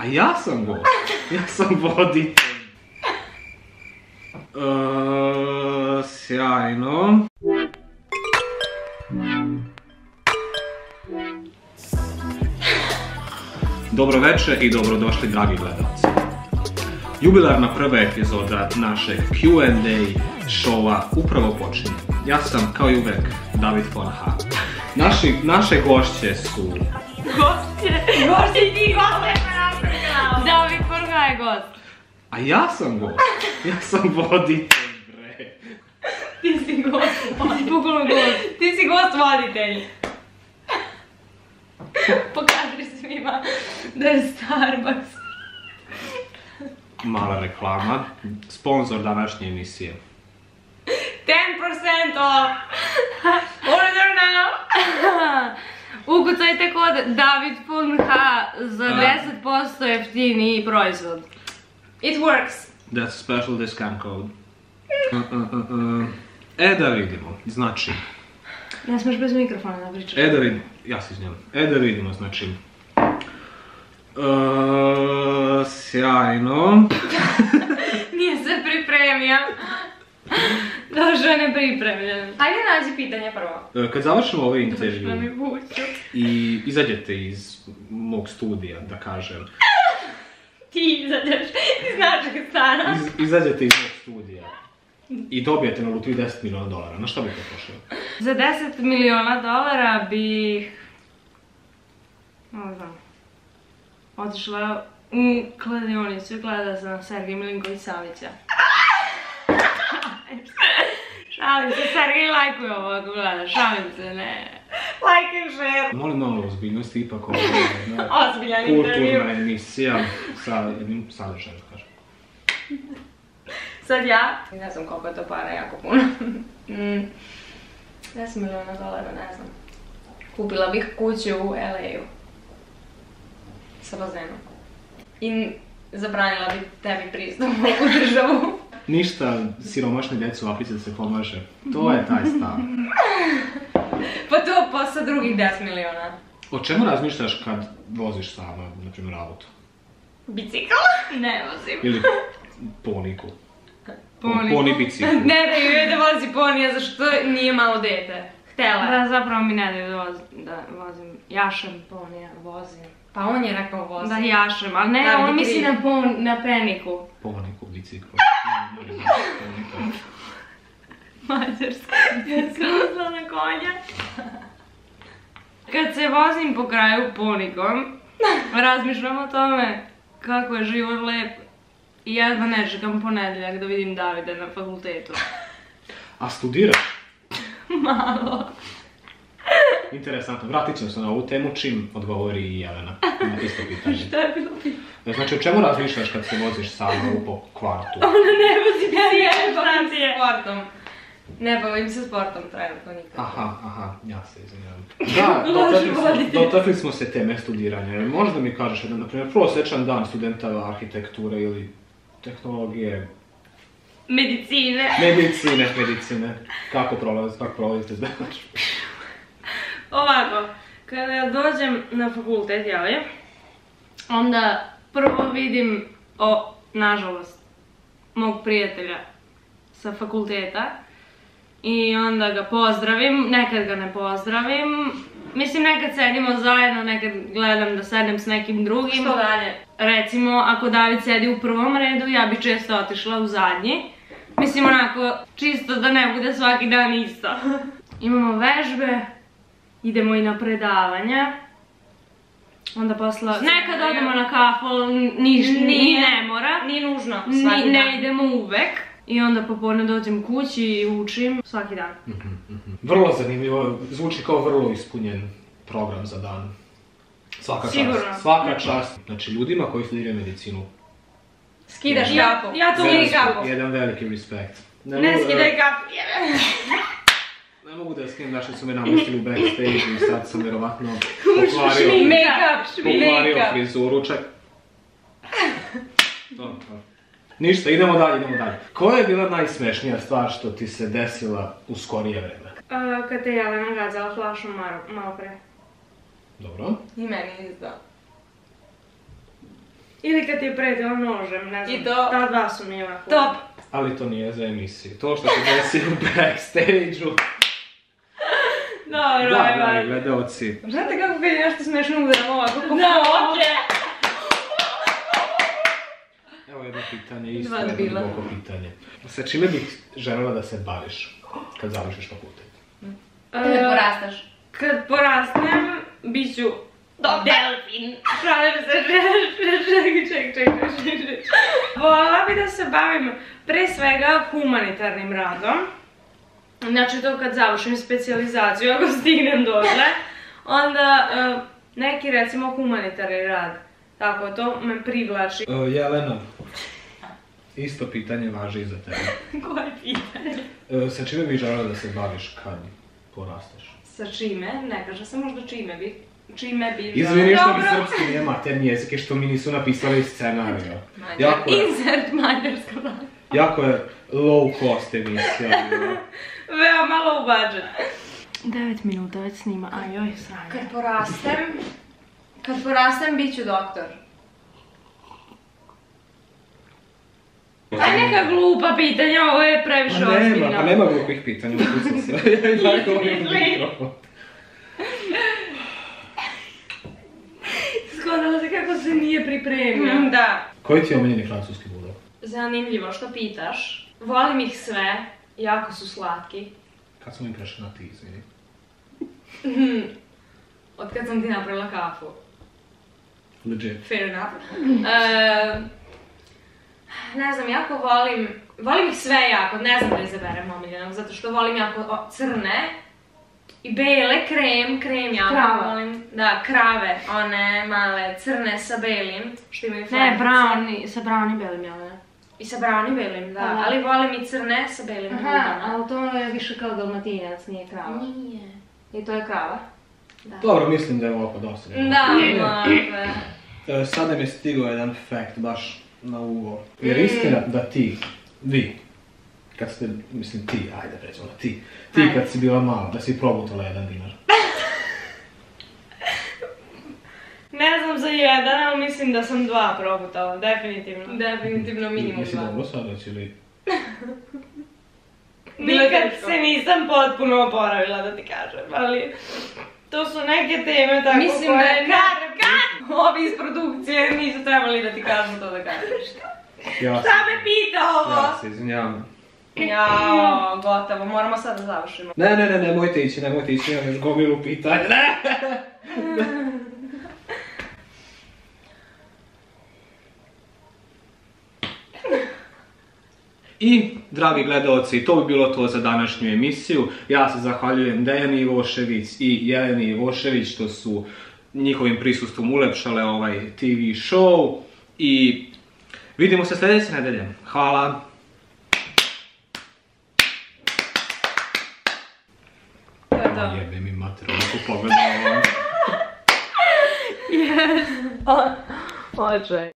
A ja sam gost. Ja sam voditelj. Sjajno. Dobro večer i dobrodošli, dragi gledalci. Jubilarna prva epizoda našeg Q&A šova upravo počinje. Ja sam, kao i uvek, David von H. Naše gošće su... Gošće ti gost! David von H je gost. A ja sam gost. Ja sam voditelj, bre. Ti si gost, bukvalno gost. Ti si gost voditelj. Pokaži svima da je Starbucks. Mala reklama. Sponzor današnje emisije. 10% off! Order now! Ukucajte kod David von H za 10% jeftiniji proizvod. It works! That's a special discount code. Da vidimo, znači... Ne smiješ bez mikrofona da pričaš. Ja se izvinjam. Da vidimo, znači... Sjajno. Nije se pripremio. Došao je nepripremljen. Hajde nađi pitanje prvo. Kad završimo ovaj intervju i izađete iz mog studija, da kažem. Ti izađeš iz našeg stana. Izađete iz mog studija i dobijete na lutriji $10 miliona. Na što bi to pošao? Za $10 miliona bih... otišla u kladionicu i gledala sam Sergej Milinković Savića. Šalim se, Sergej lajkuje ovo ako gledaš, šalim se, ne. Like and share. Molim malo ozbiljnosti, ipak ovo je jedna ozbiljan intervju. Kulturna emisija sa jednim sadržajem, kažem. Sad ja, ne znam koliko je to para, jako puno. $10 miliona, ne znam. Kupila bih kuću u LA-u. Sa bazenom. I zabranila bi tebi pristup u državu. Ništa siromašne djece u Africi da se pomaže. To je taj stav. Pa to sa drugih 10 miliona. O čemu razmišljaš kad voziš sama, na primjer, auto? Bicikl? Ne vozim. Ili poniku? Poni bicikl. Ne daju joj da vozi ponija, zašto nije malo dete. Htjela. Da, zapravo mi ne daju da vozim. Jašem ponija, vozim. Pa on je rekao vozim. Da, jašem, ali ne, on misli na peniku. Poniku, bicikl. Mađarska. Ja sam uzela na konja. Kad se vozim po kraju ponikom, razmišljam o tome kako je život lep i jedva ne čekam ponedjeljak da vidim Davida na fakultetu. A studiraš? Malo. Interesantno, vratit ćemo se na ovu temu čim odgovori i Jelena na isto pitanje. Šta je bilo pitanje? Znači, o čemu razmišljaš kad se voziš sama po kvartu? Ona ne vozi se sportom. Ne bavim se sportom trenutno nikad. Aha, ja se izvinjavam. Da, dotakli smo se teme studiranja. Možda mi kažeš jedan, na primjer, prosječan dan studenta arhitekture ili tehnologije? Medicine. Kako prolazite, znaš? Ovako, kada dođem na fakultet, onda prvo vidim, nažalost, mog prijatelja sa fakulteta i onda ga pozdravim, nekad ga ne pozdravim. Mislim, nekad sedimo zajedno, nekad gledam da sedem s nekim drugim. Što dalje? Recimo, ako David sedi u prvom redu, ja bi često otišla u zadnji. Mislim, onako, čisto da ne bude svaki dan isto. Imamo vežbe. Idemo i na predavanja. Onda posla... Nekad odemo na kafu, ne mora. Nije nužno, svaki dan. Ne idemo uvek. I onda popodne dođem kući i učim svaki dan. Vrlo zanimljivo, zvuči kao vrlo ispunjen program za dan. Svaka čast. Sigurno. Svaka čast. Znači, ljudima koji studiraju medicinu. Skidaš kapu. Ja tu skidam kapu. Jedan veliki respekt. Ne skidaj kapu. Ne mogu da skinem da što su me namestili u backstage i sad sam vjerovatno pokvario frizuru, čak. Ništa, idemo dalje. Koja je bila najsmešnija stvar što ti se desila u skorije vreme? Kad te Jelena gađala flašom malo pre. Dobro. I meni izdao. Ili kad ti je pretilo nožem, ne znam. I to. Ta dva su mi ovako. Top. Ali to nije za emisiju. To što se desi u backstage-u. Dobro, Da, ajde. dragi gledalci. Znate kako kad je nešto smešno udaram ovako? Da, oče! Evo jedno pitanje, isto Dva jedno debila. duboko pitanje. Sa čime bih željela da se baviš kad završiš fakultet? Kad porastaš. Kad porastem, bit ću delfin. Šalim se, čekaj. Voljela bi da se bavim pre svega humanitarnim radom. Znači to kad završim specijalizaciju, ako stignem dotle, onda neki recimo humanitarni rad. Tako, to me privlači. Jelena, isto pitanje važi i za tebe. Koje pitanje? Sa čime bih željela da se baviš kad porasteš? Sa čime? Ne kaže se možda čime bi. Čime bi... Izvini što mi Dobro. srpski nije maternji jezik, što mi nisu napisali scenariju. Insert mađarska vlada. Jako je low cost emisija. Veoma low budget. 9 minuta već snima, ajoj, sranje. Kad porastem bit ću doktor. Aj neka glupa pitanja, ovo je previše ozbiljno. Pa nema glupih pitanja, upusti se. Ja govorim u mikrofon. Skodala se kako se nije pripremio. Da. Koji ti je omiljeni francuski bulдог? Zanimljivo što pitaš. Volim ih sve, jako su slatki. Kad smo im prešli na ti, izvini. Od kad sam ti napravila kafu. Legit. Fair enough. Ne znam, jako volim ih sve jako, ne znam da izaberem omiljenog, zato što volim jako crne i bele, krem jako Krava. volim. Da, krave, one male crne sa belim, što imaju Ne, flakice. browni, sa browni belim, jel ne? I sa browni belim, da, Aha. ali volim i crne sa belim grudama. ali to je više kao dalmatinac, nije krava. Nije. I to je krava? Dobro, mislim da je ovo dosta. Da, može. Sada mi je stigao jedan fact, baš na uvo. Jer istina da vi, kad ste, mislim ti, ajde pređemo na ti kad si bila mala, da si probutala 1 dinar. Ne znam za jedan, ali mislim da sam 2 probutala, definitivno. Definitivno minimum Jesi 2. dobro sad već ili... Nikad se nisam potpuno oporavila, da ti kažem, ali to su neke teme tako Mislim koje... da je ovi iz produkcije nisu trebali da ti kažu to da kažeš. Ja Šta me pita ovo? Ja se izvinjavam. Jao, gotovo, moramo sad da završimo. Ne, nemojte ići, imam još gomilu pitanja. Ne! I, dragi gledalci, to bi bilo to za današnju emisiju. Ja se zahvaljujem Dejani Ivošević i Jeleni Ivošević što su njihovim prisustvom ulepšale ovaj TV show. I vidimo se sljedeće nedelje. Hvala! To je to. Jebe mi mater, ovako pogledao. Oče.